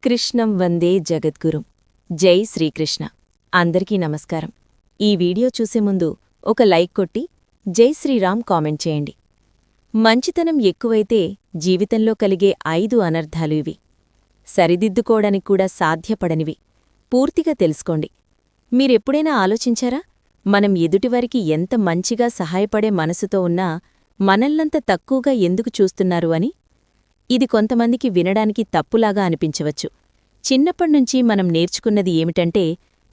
కృష్ణం వందే జగద్గురుం. జై శ్రీకృష్ణ. అందరికీ నమస్కారం. ఈ వీడియో చూసే ముందు ఒక లైక్ కొట్టి జై శ్రీరామ్ కామెంట్ చేయండి. మంచితనం ఎక్కువైతే జీవితంలో కలిగే 5 అనర్థాలు ఇవి. సరిదిద్దుకోవడానికి కూడా సాధ్యపడనివి. పూర్తిగా తెలుసుకోండి. మీరెప్పుడైనా ఆలోచించారా, మనం ఎదుటివారికి ఎంత మంచిగా సహాయపడే మనసుతో ఉన్నా మనల్నంత తక్కువగా ఎందుకు చూస్తున్నారు అని? ఇది కొంతమందికి వినడానికి తప్పులాగా అనిపించవచ్చు. చిన్నప్పటినుంచి మనం నేర్చుకున్నది ఏమిటంటే,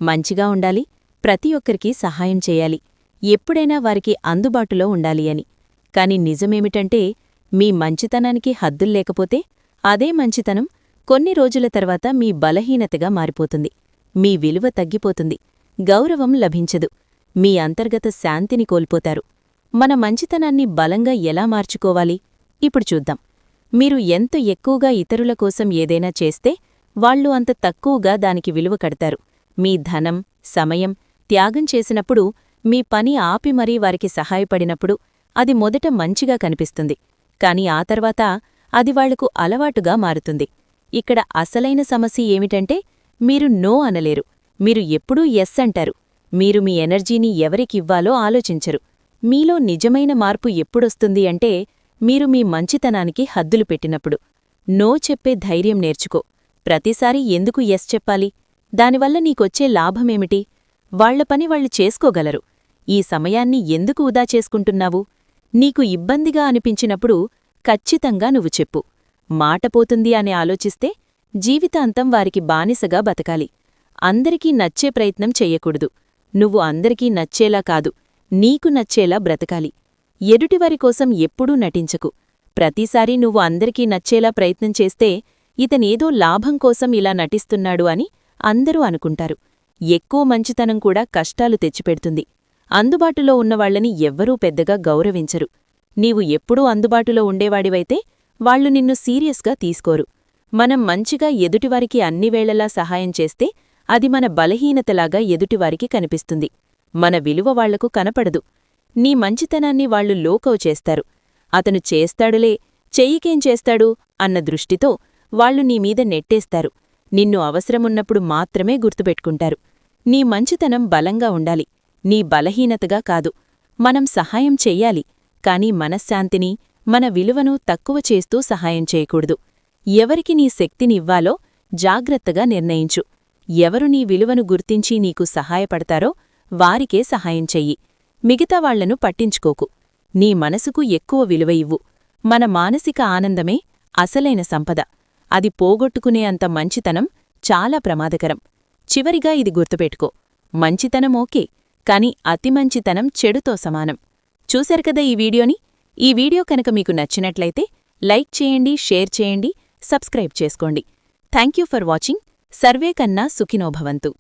మంచిగా ఉండాలి, ప్రతి ఒక్కరికీ సహాయం చేయాలి, ఎప్పుడైనా వారికి అందుబాటులో ఉండాలి అని. కాని నిజమేమిటంటే, మీ మంచితనానికి హద్దుల్లేకపోతే అదే మంచితనం కొన్ని రోజుల తర్వాత మీ బలహీనతగా మారిపోతుంది. మీ విలువ తగ్గిపోతుంది, గౌరవం లభించదు, మీ అంతర్గత శాంతిని కోల్పోతారు. మన మంచితనాన్ని బలంగా ఎలా మార్చుకోవాలి ఇప్పుడు చూద్దాం. మీరు ఎంత ఎక్కువగా ఇతరుల కోసం ఏదైనా చేస్తే వాళ్లు అంత తక్కువగా దానికి విలువ కడతారు. మీ ధనం, సమయం త్యాగం చేసినప్పుడు, మీ పని ఆపి మరీ వారికి సహాయపడినప్పుడు అది మొదట మంచిగా కనిపిస్తుంది. కాని ఆ తర్వాత అది వాళ్లకు అలవాటుగా మారుతుంది. ఇక్కడ అసలైన సమస్య ఏమిటంటే, మీరు నో అనలేరు. మీరు ఎప్పుడూ ఎస్ అంటారు. మీరు మీ ఎనర్జీని ఎవరికివ్వాలో ఆలోచించరు. మీలో నిజమైన మార్పు ఎప్పుడొస్తుంది అంటే, మీరు మీ మంచితనానికి హద్దులు పెట్టినప్పుడు. నో చెప్పే ధైర్యం నేర్చుకో. ప్రతిసారీ ఎందుకు ఎస్ చెప్పాలి? దానివల్ల నీకొచ్చే లాభమేమిటి? వాళ్ల పని వాళ్లు చేసుకోగలరు. ఈ సమయాన్ని ఎందుకు వృధా చేసుకుంటున్నావు? నీకు ఇబ్బందిగా అనిపించినప్పుడు ఖచ్చితంగా నువ్వు చెప్పు. మాటపోతుంది అని ఆలోచిస్తే జీవితాంతం వారికి బానిసగా బతకాలి. అందరికీ నచ్చే ప్రయత్నం చెయ్యకూడదు. నువ్వు అందరికీ నచ్చేలా కాదు, నీకు నచ్చేలా బ్రతకాలి. ఎదుటివారి కోసం ఎప్పుడూ నటించకు. ప్రతిసారీ నువ్వు అందరికీ నచ్చేలా ప్రయత్నం చేస్తే ఇతనేదో లాభం కోసం ఇలా నటిస్తున్నాడు అని అందరూ అనుకుంటారు. ఎక్కువ మంచితనం కూడా కష్టాలు తెచ్చిపెడుతుంది. అందుబాటులో ఉన్నవాళ్లని ఎవ్వరూ పెద్దగా గౌరవించరు. నీవు ఎప్పుడూ అందుబాటులో ఉండేవాడివైతే వాళ్లు నిన్ను సీరియస్గా తీసుకోరు. మనం మంచిగా ఎదుటివారికి అన్నివేళలా సహాయం చేస్తే అది మన బలహీనతలాగా ఎదుటివారికి కనిపిస్తుంది. మన విలువ వాళ్లకు కనపడదు. నీ మంచితనాన్ని వాళ్లు లోకవు చేస్తారు. అతను చేస్తాడులే, చెయ్యికేం చేస్తాడు అన్న దృష్టితో వాళ్లు నీమీద నెట్టేస్తారు. నిన్ను అవసరమున్నప్పుడు మాత్రమే గుర్తుపెట్టుకుంటారు. నీ మంచితనం బలంగా ఉండాలి, నీ బలహీనతగా కాదు. మనం సహాయం చెయ్యాలి, కాని మనశ్శాంతిని, మన విలువను తక్కువ చేస్తూ సహాయం చేయకూడదు. ఎవరికి నీ శక్తిని ఇవ్వాలో జాగ్రత్తగా నిర్ణయించు. ఎవరు నీ విలువను గుర్తించి నీకు సహాయపడతారో వారికే సహాయం చెయ్యి. మిగతా వాళ్లను పట్టించుకోకు. నీ మనసుకు ఎక్కువ విలువ ఇవ్వు. మన మానసిక ఆనందమే అసలైన సంపద. అది పోగొట్టుకునే అంత మంచితనం చాలా ప్రమాదకరం. చివరిగా ఇది గుర్తుపెట్టుకో. మంచితనం ఓకే, కాని అతి మంచితనం చెడుతో సమానం. చూశారు కదా ఈ వీడియోని? ఈ వీడియో కనుక మీకు నచ్చినట్లయితే లైక్ చేయండి, షేర్ చేయండి, సబ్స్క్రైబ్ చేసుకోండి. Thank you for watching. సర్వే కన్నా సుఖినో భవంతు.